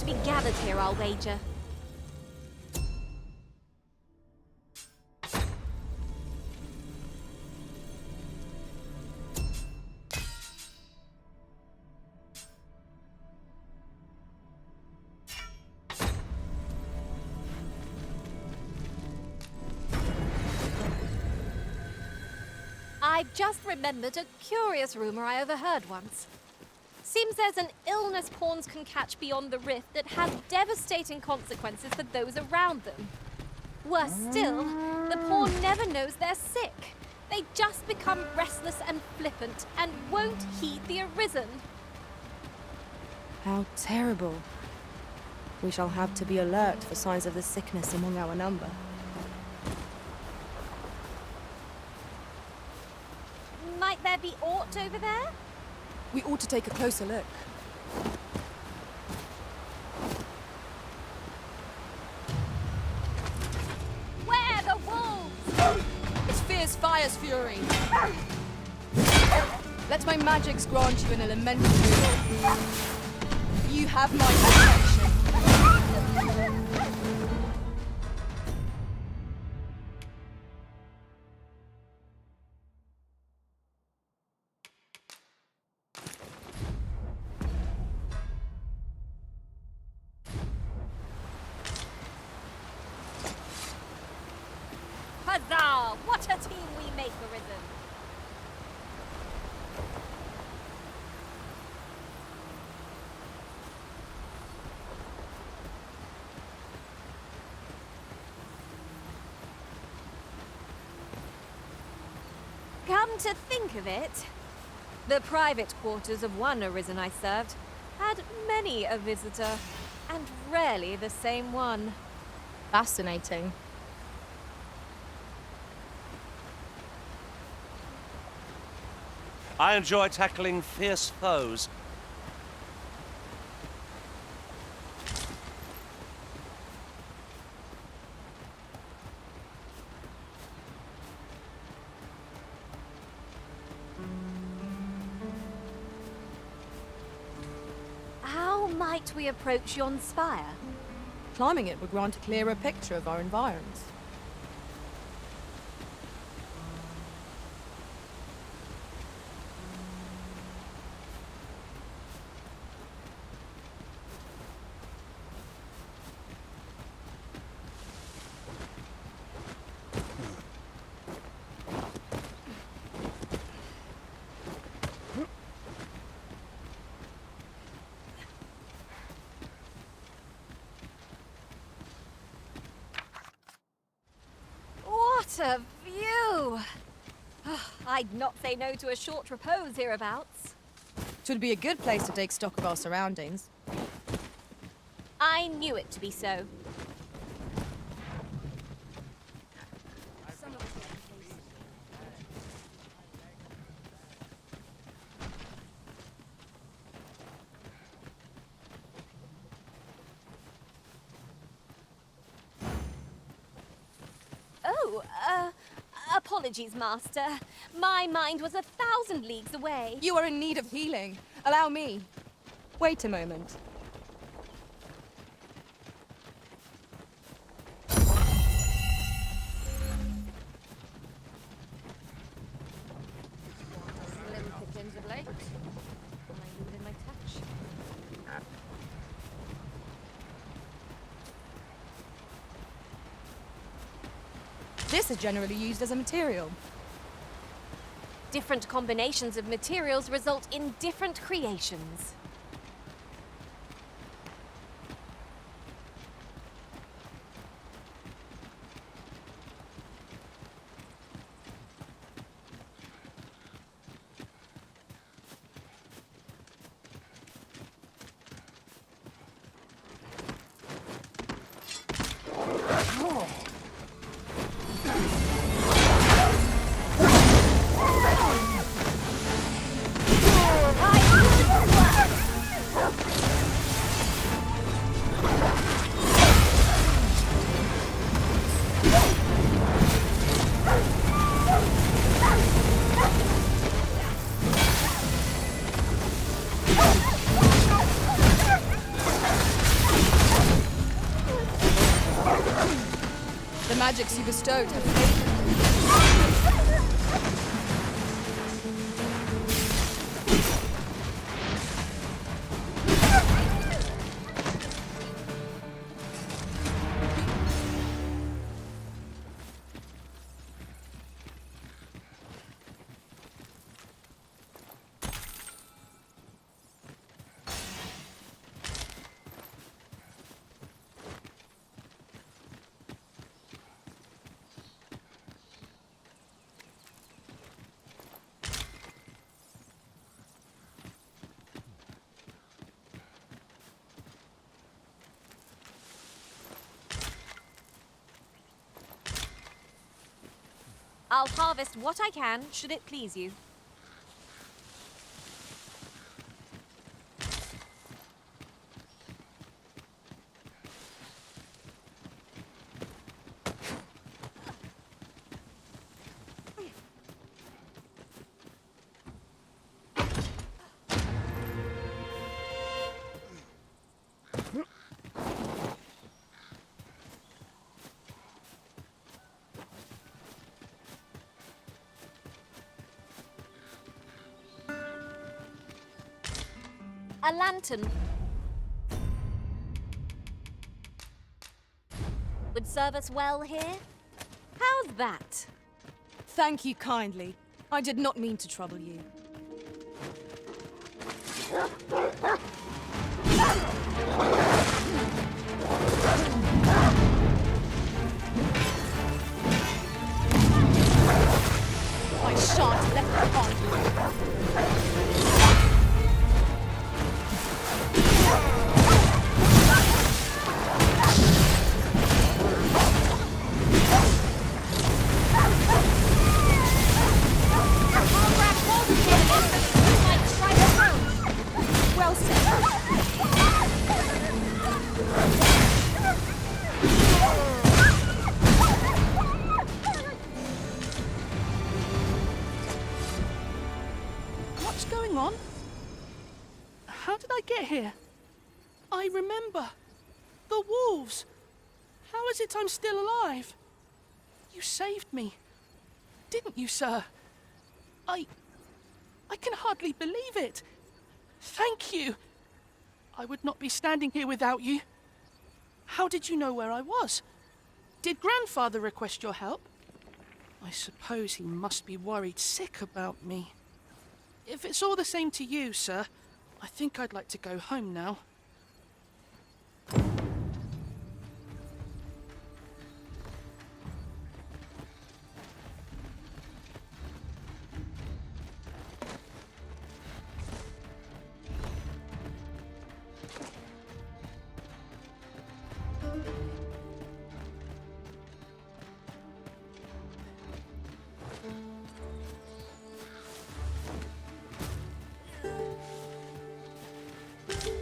to be gathered here, I'll wager. I've just remembered a curious rumor I overheard once. Seems there's an illness pawns can catch beyond the rift that has devastating consequences for those around them. Worse still, the pawn never knows they're sick. They just become restless and flippant and won't heed the arisen. How terrible. We shall have to be alert for signs of the sickness among our number. Might there be aught over there? We ought to take a closer look. Where the wolves? It's fierce fire's fury. Let my magics grant you an elemental rule. You have my protection. Huzzah! What a team we make, Arisen! Come to think of it, the private quarters of one Arisen I served had many a visitor, and rarely the same one. Fascinating. I enjoy tackling fierce foes. How might we approach yon spire? Climbing it would grant a clearer picture of our environs. What a view! I'd not say no to a short repose hereabouts. Should be a good place to take stock of our surroundings. I knew it to be so. Oh, apologies, Master. My mind was 1,000 leagues away. You are in need of healing. Allow me. Wait a moment. This is generally used as a material. Different combinations of materials result in different creations. gifts you bestowed have favored me. I'll harvest what I can, should it please you. A lantern would serve us well here. How's that? Thank you kindly. I did not mean to trouble you. I shan't let them harm you. Well said. What's going on? How did I get here? I remember. The wolves. How is it I'm still alive? You saved me. Didn't you, sir? I can hardly believe it. Thank you. I would not be standing here without you. How did you know where I was? Did Grandfather request your help? I suppose he must be worried sick about me. If it's all the same to you, sir, I think I'd like to go home now.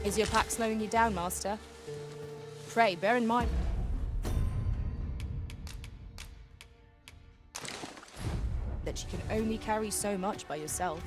Is your pack slowing you down, Master? Pray, bear in mind that you can only carry so much by yourself.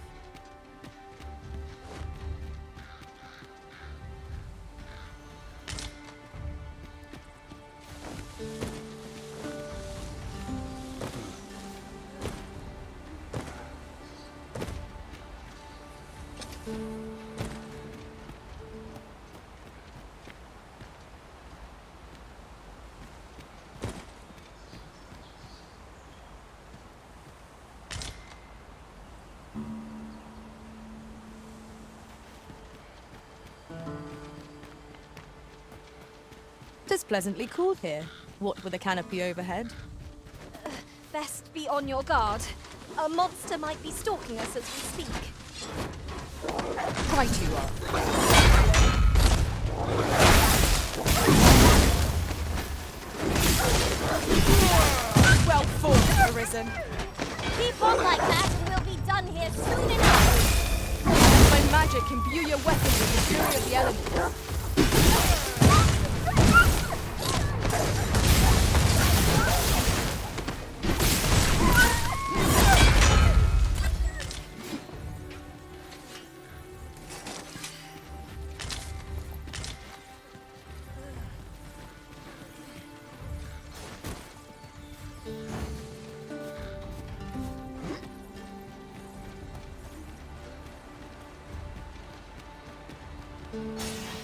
It is pleasantly cool here, what with a canopy overhead. Best be on your guard. A monster might be stalking us as we speak. Right you are. Well fought, Arisen. Keep on like that and we'll be done here soon enough. My magic imbue your weapons with the fury of the elements.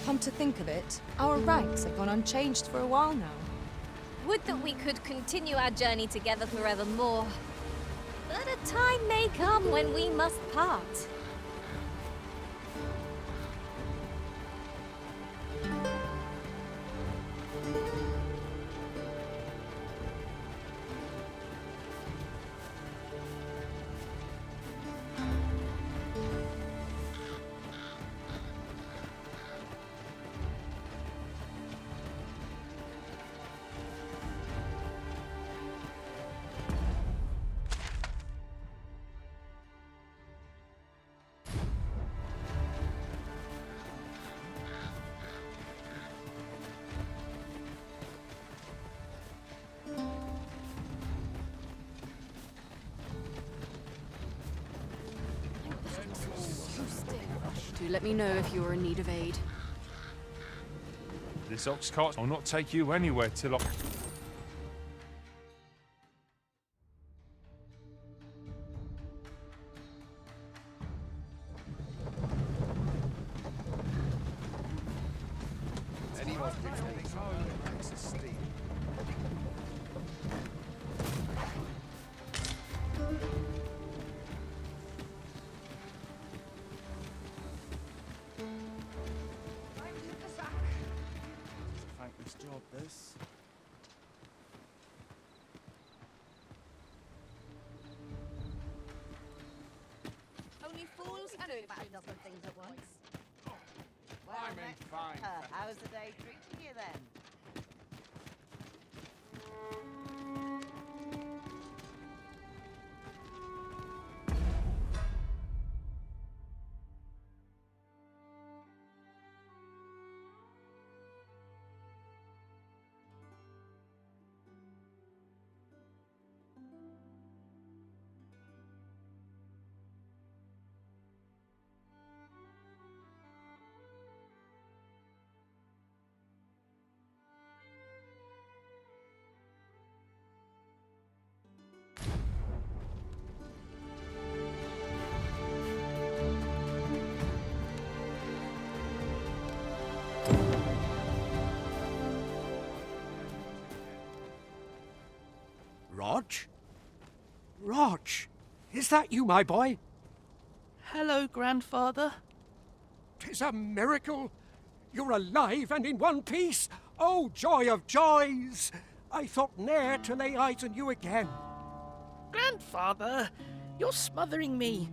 Come to think of it, our ranks have gone unchanged for a while now. Would that we could continue our journey together forevermore. But a time may come when we must part. Do let me know if you're in need of aid. This ox cart will not take you anywhere till I... Thankless job, this. Only fools can do about a dozen things at once. Well, I'm in fine. How's the day treating you then? Rog? Rog, is that you, my boy? Hello, grandfather. 'Tis a miracle. You're alive and in one piece. Oh, joy of joys! I thought ne'er to lay eyes on you again. Grandfather, you're smothering me.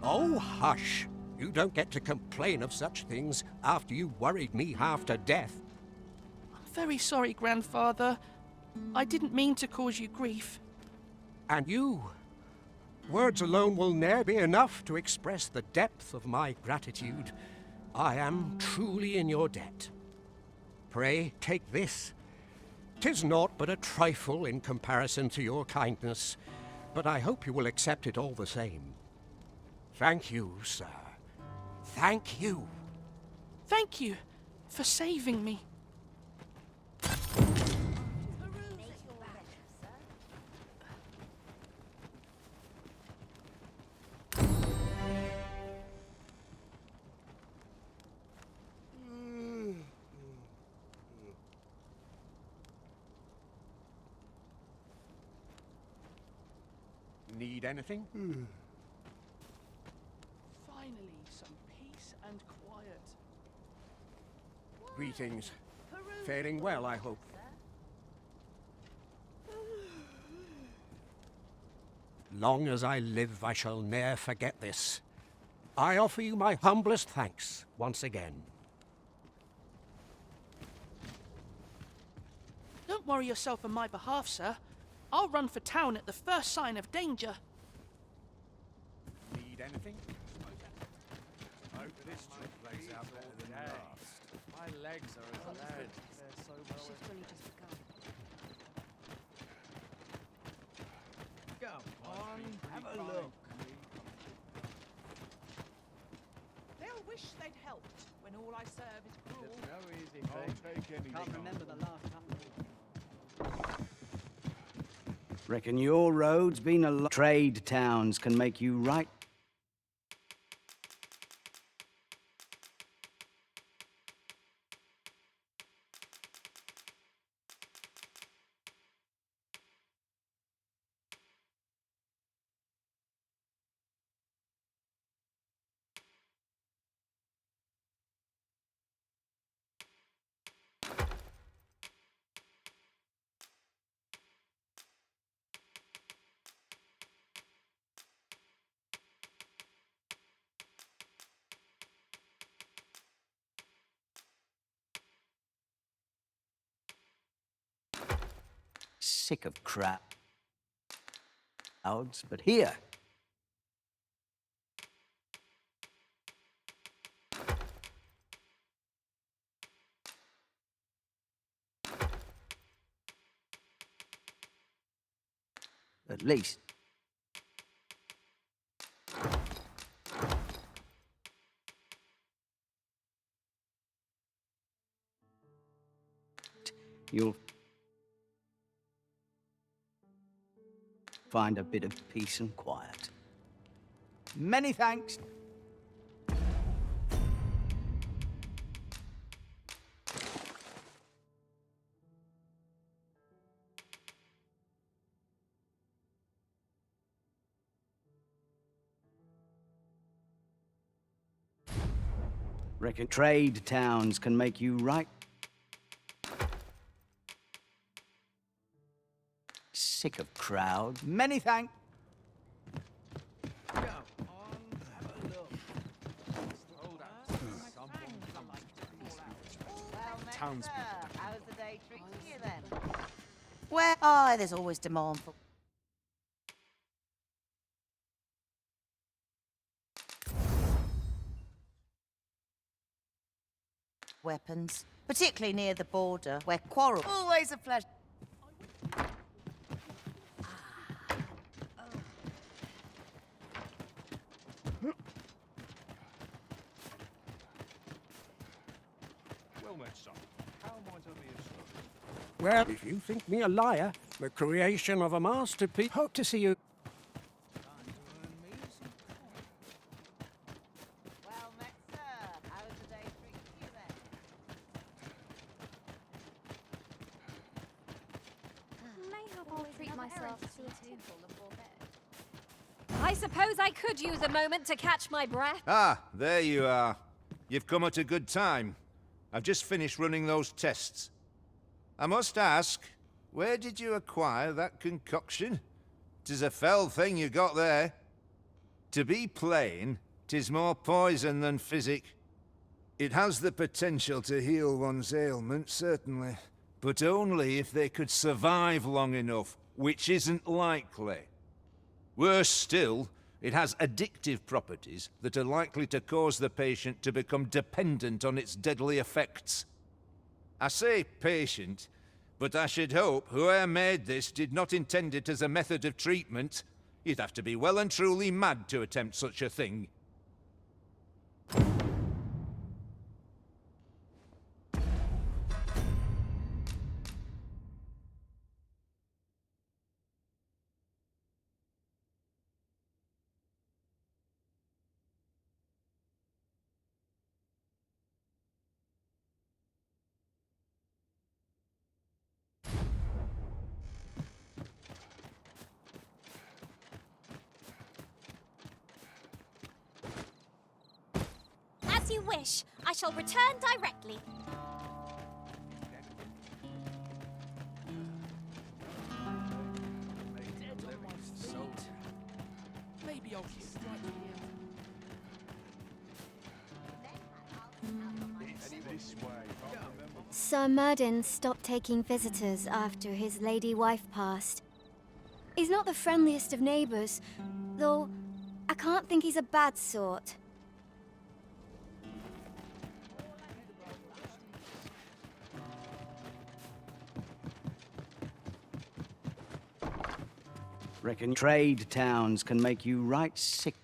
Oh, hush. You don't get to complain of such things after you worried me half to death. I'm very sorry, grandfather. I didn't mean to cause you grief. And you? Words alone will ne'er be enough to express the depth of my gratitude. I am truly in your debt. Pray, take this. 'Tis naught but a trifle in comparison to your kindness, but I hope you will accept it all the same. Thank you, sir. Thank you. Thank you for saving me. Need anything? Finally, some peace and quiet. Greetings. Faring well, I hope. Long as I live, I shall ne'er forget this. I offer you my humblest thanks once again. Don't worry yourself on my behalf, sir. I'll run for town at the first sign of danger. Need anything? Hope this trip plays out better than last. My legs are as lead. They're so well. Shift's only just begun. Come on, have a look. They'll wish they'd helped when all I serve is cruel. It's no easy thing. I'll take anything. Can't remember the last couple. Reckon your road's been a lot. Trade towns can make you right. sick of crowds, but here. At least. You'll find a bit of peace and quiet. Many thanks. Reckon trade towns can make you right. Sick of crowds. Many thanks. Townspeople. How's the day treating you then? Well, oh, there's always demand for. Weapons, particularly near the border, where quarrel. Always a pleasure. Well met, son. How might I be of service? Well, if you think me a liar, the creation of a masterpiece, hope to see you. Well met, sir. How's the day treating you then? Mayhap I'll treat myself to a table before bed. I suppose I could use a moment to catch my breath. Ah, there you are. You've come at a good time. I've just finished running those tests. I must ask, where did you acquire that concoction? 'Tis a fell thing you got there. To be plain, 'tis more poison than physic. It has the potential to heal one's ailment, certainly, but only if they could survive long enough, which isn't likely. Worse still, it has addictive properties that are likely to cause the patient to become dependent on its deadly effects. I say patient, but I should hope whoever made this did not intend it as a method of treatment. You'd have to be well and truly mad to attempt such a thing. As you wish. I shall return directly. Maybe I'll keep it right here. This way. I remember. Sir Murden stopped taking visitors after his lady wife passed. He's not the friendliest of neighbours, though I can't think he's a bad sort. Reckon trade towns can make you right sick.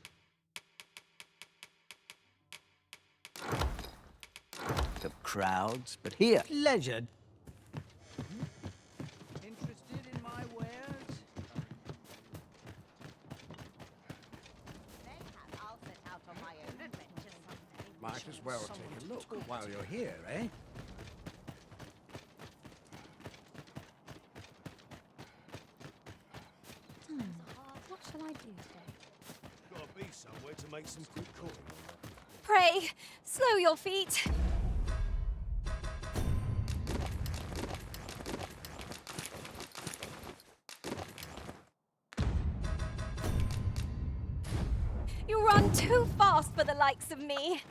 Of crowds, but here, pleasure. Interested in my wares? I'll set out on my own adventures someday. Might as well take a look while you're here, eh? What shall I do today? Gotta be somewhere to make some quick coin. Pray, slow your feet. You run too fast for the likes of me.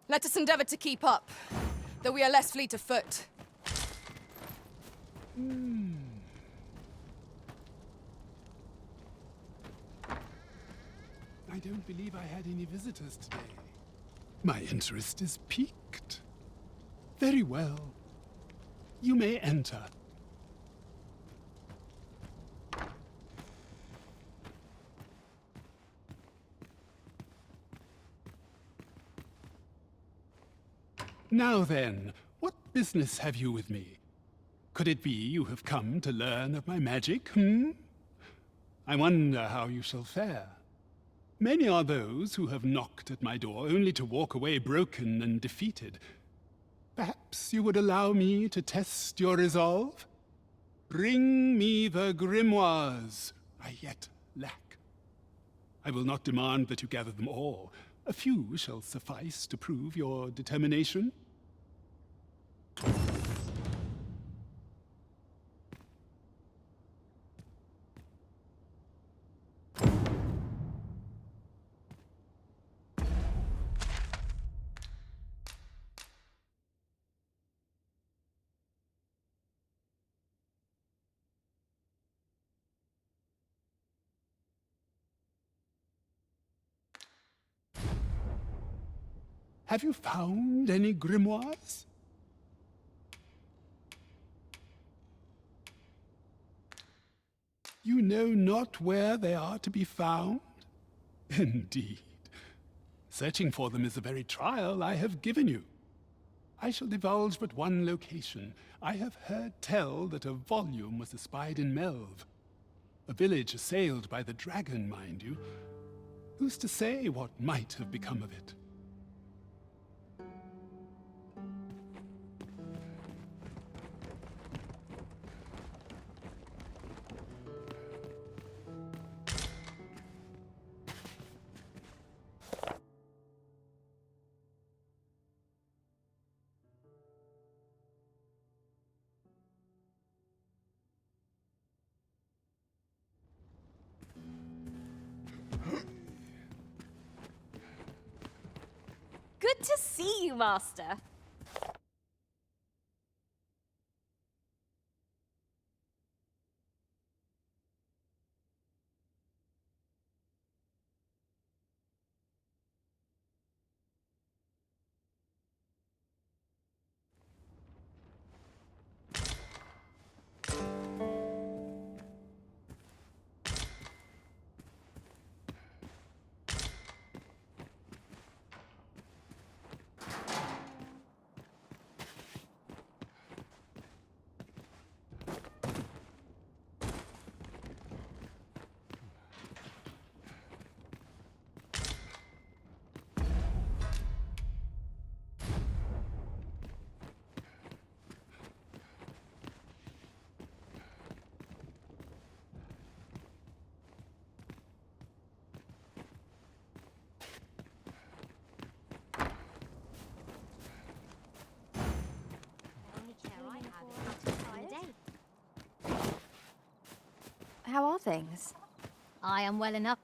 Let us endeavour to keep up, though we are less fleet of foot. I don't believe I had any visitors today. My interest is piqued. Very well. You may enter. Now then, what business have you with me? Could it be you have come to learn of my magic, I wonder how you shall fare. Many are those who have knocked at my door only to walk away broken and defeated. Perhaps you would allow me to test your resolve? Bring me the grimoires I yet lack. I will not demand that you gather them all. A few shall suffice to prove your determination. Have you found any grimoires? You know not where they are to be found? Indeed. Searching for them is the very trial I have given you. I shall divulge but one location. I have heard tell that a volume was espied in Melve. A village assailed by the dragon, mind you. Who's to say what might have become of it? Good to see you, Master. How are things? I am well enough.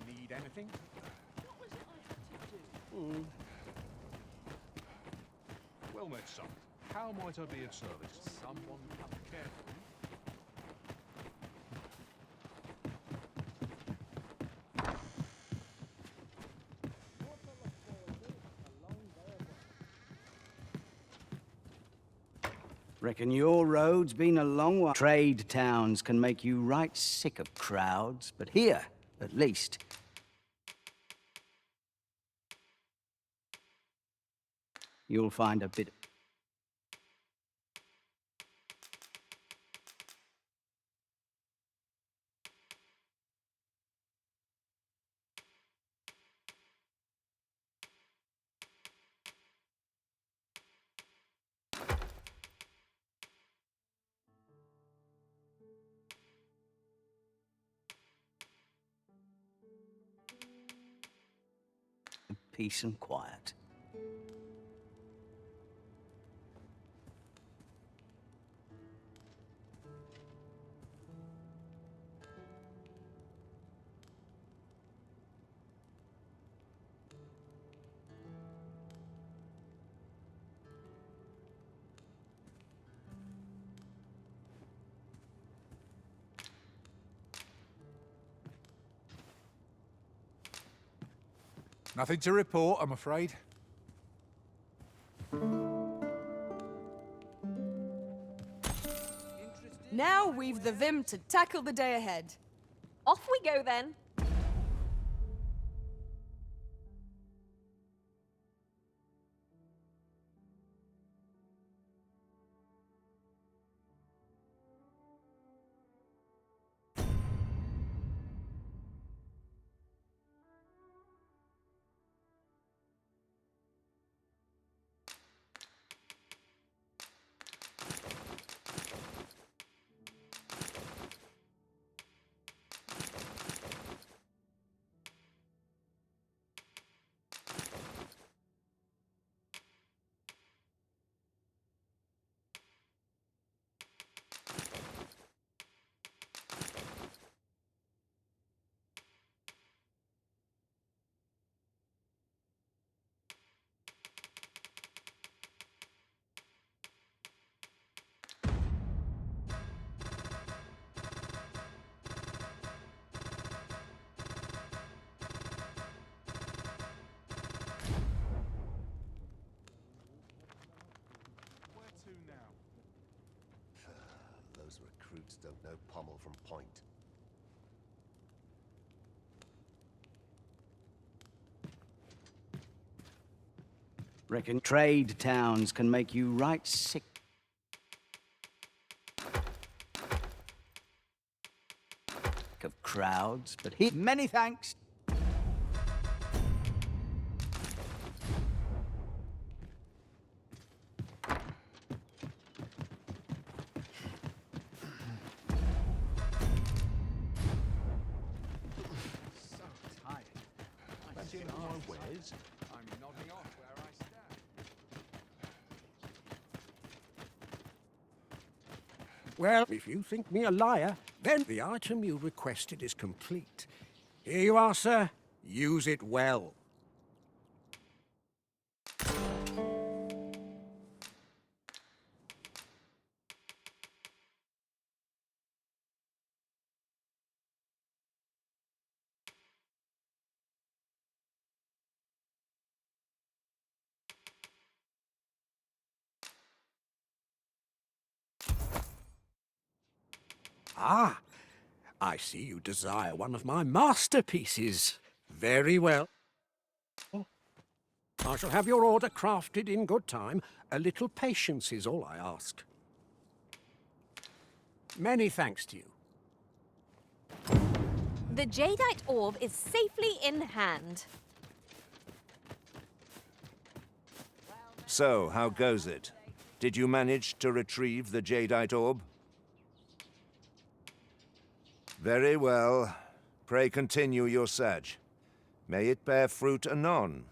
Need anything? Well met, son. How might I be of service? Someone come carefully. Reckon your road's been a long one. Trade towns can make you right sick of crowds, but here, at least, you'll find a bit. Peace and quiet. Nothing to report, I'm afraid. Now we've the vim to tackle the day ahead. Off we go then. Those recruits don't know pommel from point. Reckon trade towns can make you right sick. Of crowds, but he... Many thanks. I'm nodding off where I stand. Well, if you think me a liar, then the item you requested is complete. Here you are, sir. Use it well. Ah, I see you desire one of my masterpieces. Very well. I shall have your order crafted in good time. A little patience is all I ask. Many thanks to you. The jadeite orb is safely in hand. So, how goes it? Did you manage to retrieve the jadeite orb? Very well. Pray continue your search. May it bear fruit anon.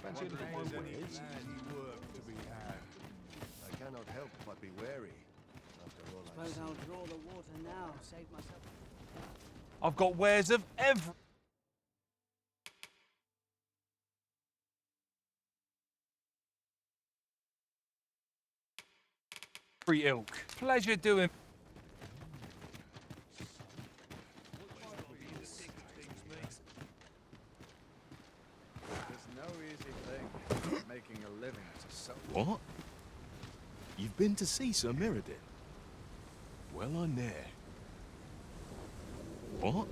Fancy a look at my wares? Easy work to be had. I cannot help but be wary. After all I've Suppose seen. I'll draw the water now, save myself. I've got wares of every ilk. Pleasure doing. There's no easy thing making a living as a soldier. What? You've been to see Sir Mirrodin? Well, I'm there. What?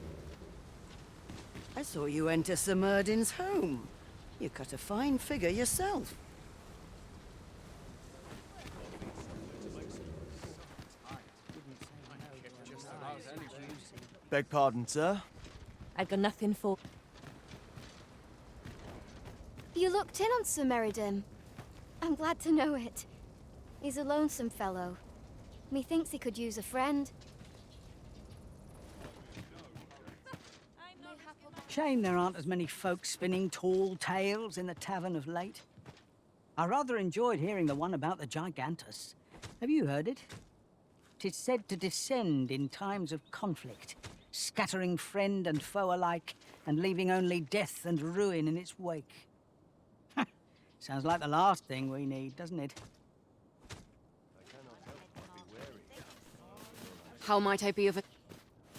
I saw you enter Sir Merdin's home. You cut a fine figure yourself. Beg pardon, sir? I got nothing for... You looked in on Sir Meriden. I'm glad to know it. He's a lonesome fellow. Methinks he could use a friend. Shame there aren't as many folk spinning tall tales in the tavern of late. I rather enjoyed hearing the one about the Gigantus. Have you heard it? 'Tis said to descend in times of conflict, scattering friend and foe alike, and leaving only death and ruin in its wake. Sounds like the last thing we need, doesn't it? How might I be of a...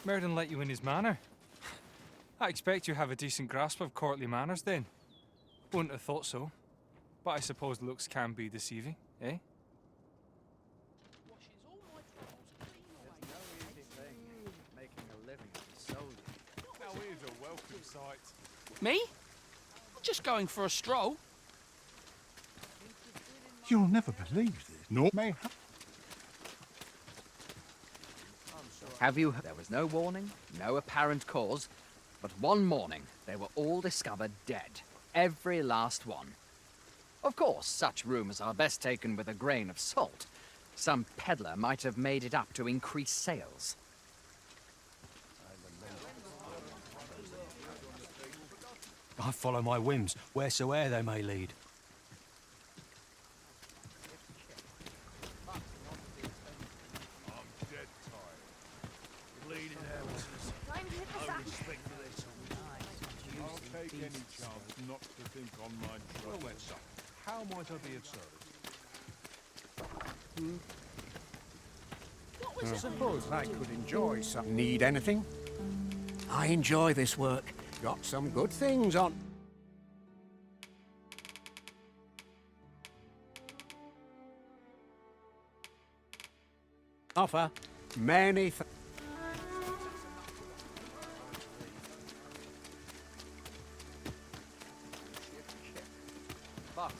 Merlin let you in his manor. I expect you have a decent grasp of courtly manners then. Wouldn't have thought so. But I suppose looks can be deceiving, eh? Now here's a welcome sight. Me? Just going for a stroll. You'll never believe this. Nor may Have you... There was no warning, no apparent cause, but one morning they were all discovered dead. Every last one. Of course, such rumours are best taken with a grain of salt. Some peddler might have made it up to increase sales. I follow my whims, wheresoe'er they may lead. I'll take any chance not to think on my trust. Well then, son, how might I be of service? I suppose I could enjoy some. Need anything? I enjoy this work. Got some good things on. Offer many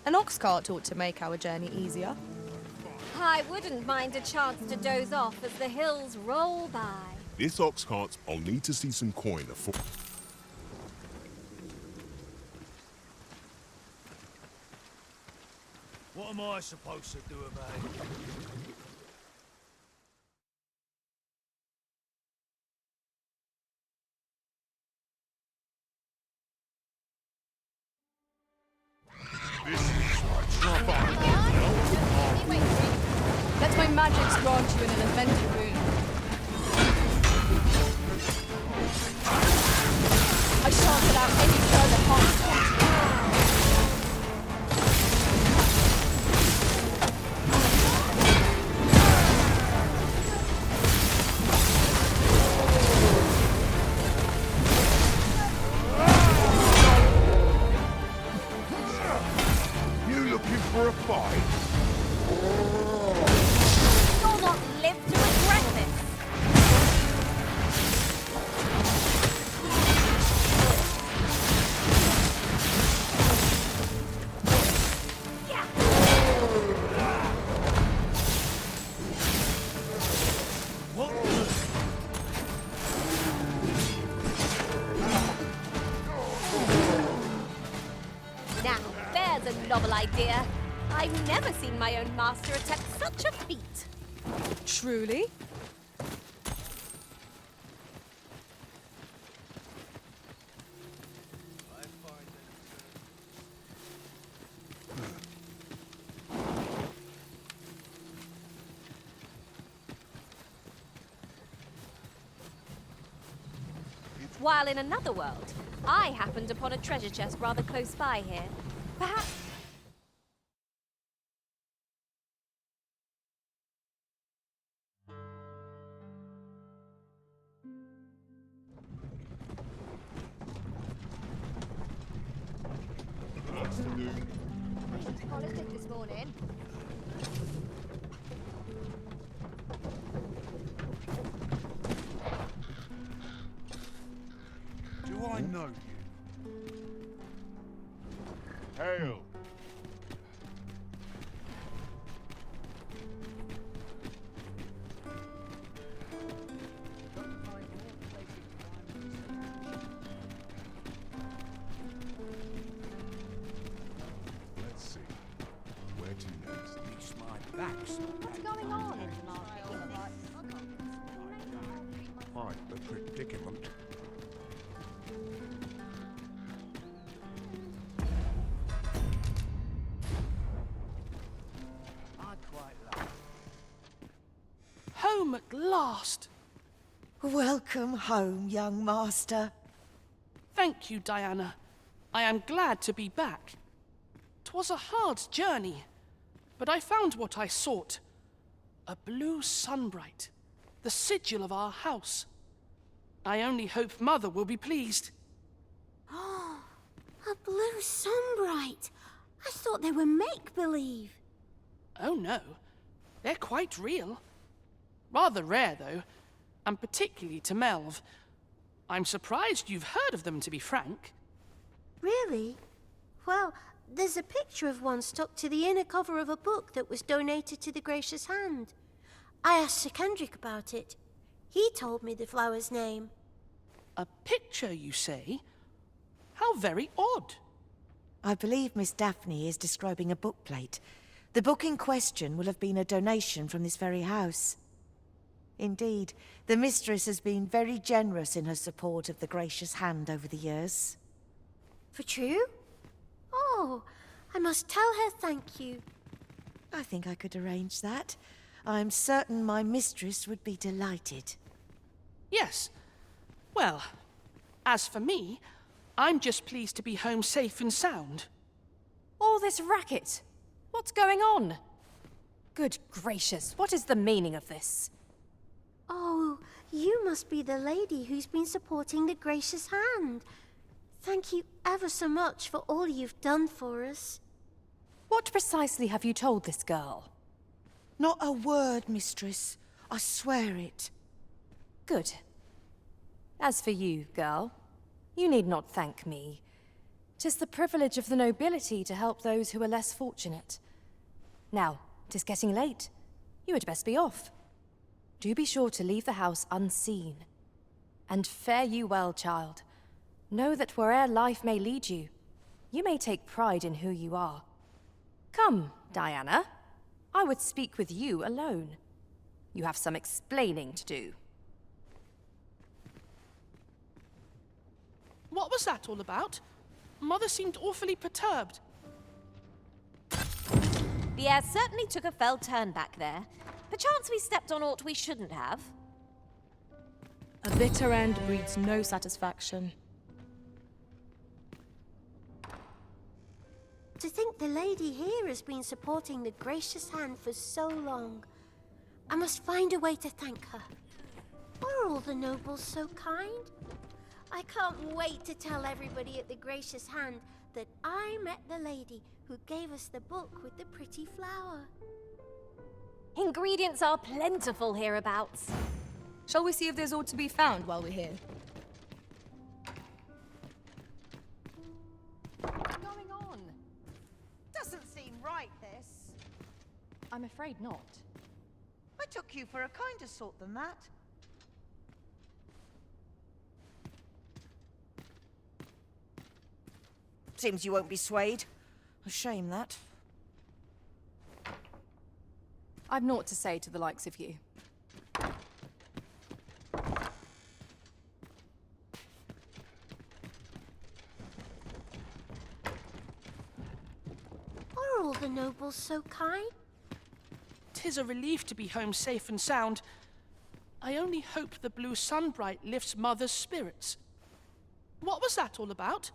An ox cart ought to make our journey easier. I wouldn't mind a chance to doze off as the hills roll by. This ox cart, I'll need to see some coin afore. What am I supposed to do about it? Let my magics grant you an elemental boon. I shan't allow any further harm to come to you. You looking for a fight? You'll not live to regret this. Now, there's a novel idea. I've never seen my own master attempt such a feat. Truly? While in another world, I happened upon a treasure chest rather close by here. Perhaps... Politics this morning. Do I know you? Hail! Let's see. Where What's going on? Quite the predicament. Home at last! Welcome home, young master. Thank you, Diana. I am glad to be back. 'Twas a hard journey, but I found what I sought. A blue sunbright, the sigil of our house. I only hope Mother will be pleased. Oh, a blue sunbright. I thought they were make-believe. Oh no, they're quite real. Rather rare, though, and particularly to Melv. I'm surprised you've heard of them, to be frank. Really? Well, there's a picture of one stuck to the inner cover of a book that was donated to the Gracious Hand. I asked Sir Kendrick about it. He told me the flower's name. A picture, you say? How very odd. I believe Miss Daphne is describing a bookplate. The book in question will have been a donation from this very house. Indeed, the mistress has been very generous in her support of the Gracious Hand over the years. For true? Oh, I must tell her thank you. I think I could arrange that. I'm certain my mistress would be delighted. Yes. Well, as for me, I'm just pleased to be home safe and sound. All this racket? What's going on? Good gracious, what is the meaning of this? Oh, you must be the lady who's been supporting the Gracious Hand. Thank you ever so much for all you've done for us. What precisely have you told this girl? Not a word, mistress. I swear it. Good. As for you, girl, you need not thank me. 'Tis the privilege of the nobility to help those who are less fortunate. Now, 'tis getting late. You had best be off. Do be sure to leave the house unseen. And fare you well, child. Know that where'er life may lead you, you may take pride in who you are. Come, Diana. I would speak with you alone. You have some explaining to do. What was that all about? Mother seemed awfully perturbed. The air certainly took a fell turn back there. Perchance we stepped on aught we shouldn't have. A bitter end breeds no satisfaction. To think the lady here has been supporting the Gracious Hand for so long. I must find a way to thank her. Are all the nobles so kind? I can't wait to tell everybody at the Gracious Hand that I met the lady who gave us the book with the pretty flower. Ingredients are plentiful hereabouts. Shall we see if there's aught to be found while we're here? What's going on? Doesn't seem right, this. I'm afraid not. I took you for a kinder sort than that. Seems you won't be swayed. A shame, that. I've naught to say to the likes of you. Are all the nobles so kind? 'Tis a relief to be home safe and sound. I only hope the blue sunbright lifts Mother's spirits. What was that all about?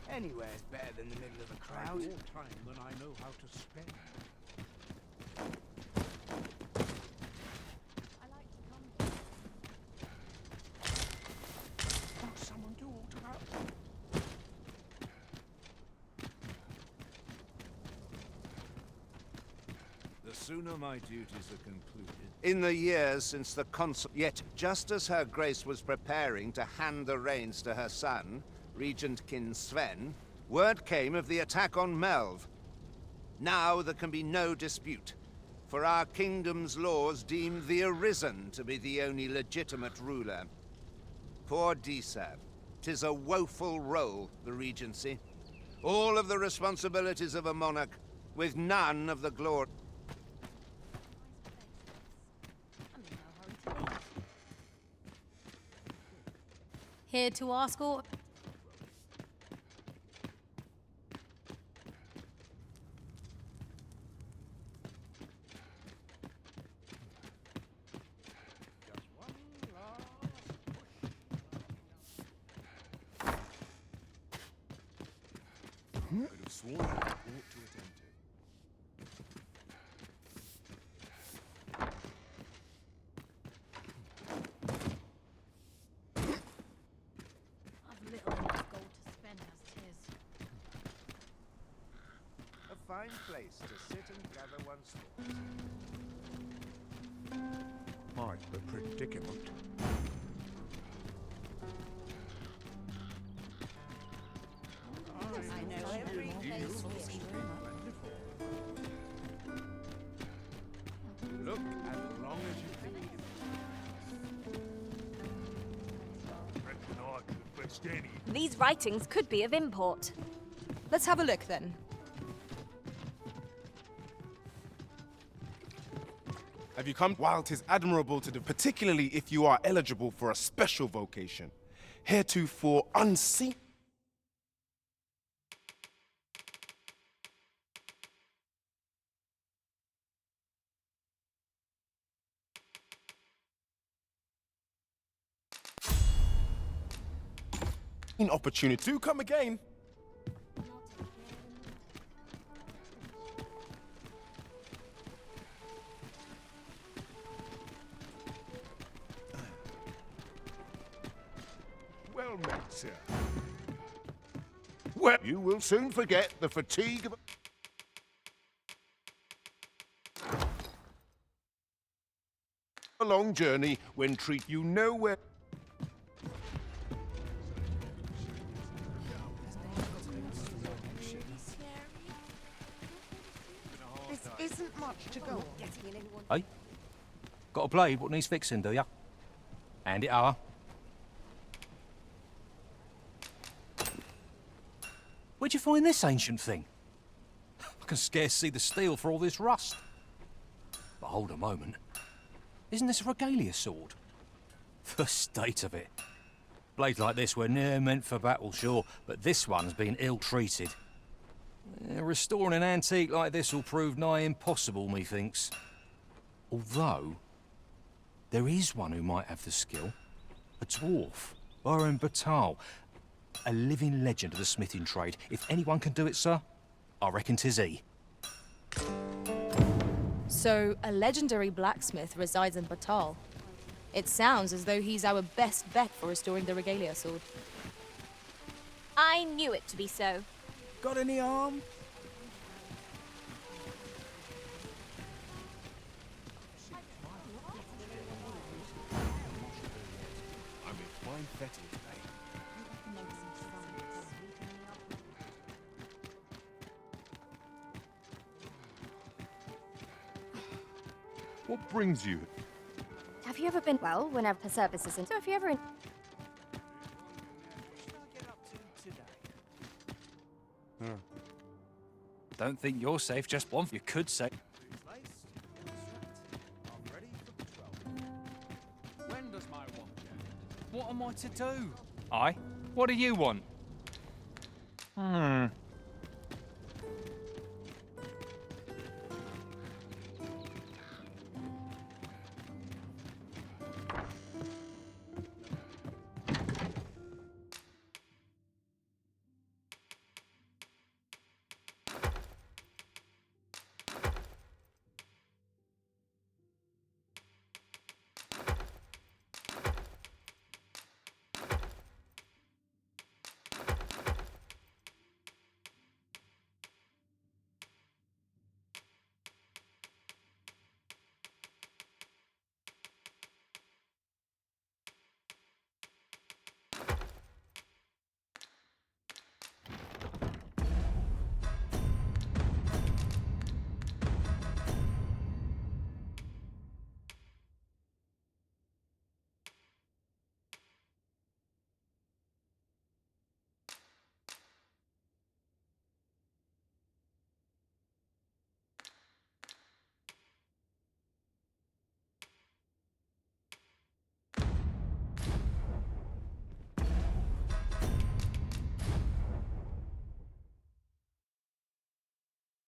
Anywhere's better than the middle of a crowd. More time than I know how to spend. Won't someone do aught about The sooner my duties are concluded. In the years since the consul... Yet, just as her grace was preparing to hand the reins to her son, Regent Kin Sven, word came of the attack on Melv. Now there can be no dispute. for our kingdom's laws deem the Arisen to be the only legitimate ruler. Poor Disa. 'Tis a woeful role, the regency. All of the responsibilities of a monarch, with none of the glory. Here to ask or... Could have sworn I ought to attempt it. I've little enough gold to spend as 'tis. A fine place to sit and gather one's thoughts. Quite the predicament. I know every place will be Look as long as you can. Reckon I could have fetched any. These writings could be of import. Let's have a look then. Have you come? While 'tis admirable to do, particularly if you are eligible for a special vocation, heretofore unseen. Opportunity to come again. Well met, sir. Well, you will soon forget the fatigue of a long journey when treat you nowhere. This isn't much to go on. Hey? Got a blade what needs fixing, do ya? Hand it over. Where'd you find this ancient thing? I can scarce see the steel for all this rust. But hold a moment. Isn't this a regalia sword? The state of it. Blades like this were ne'er meant for battle, sure, but this one's been ill-treated. Restoring an antique like this will prove nigh impossible, methinks. Although, there is one who might have the skill. A dwarf, Baron Batal. A living legend of the smithing trade. If anyone can do it, sir, I reckon 'tis he. So, a legendary blacksmith resides in Batal. It sounds as though he's our best bet for restoring the regalia sword. I knew it to be so. Got any arm? I'm in fine fettle today. What brings you? Have you ever been... Well, whenever the service isn't. So if you ever... Don't think you're safe, just one you could say. When does my watch end? What am I to do? Aye? What do you want?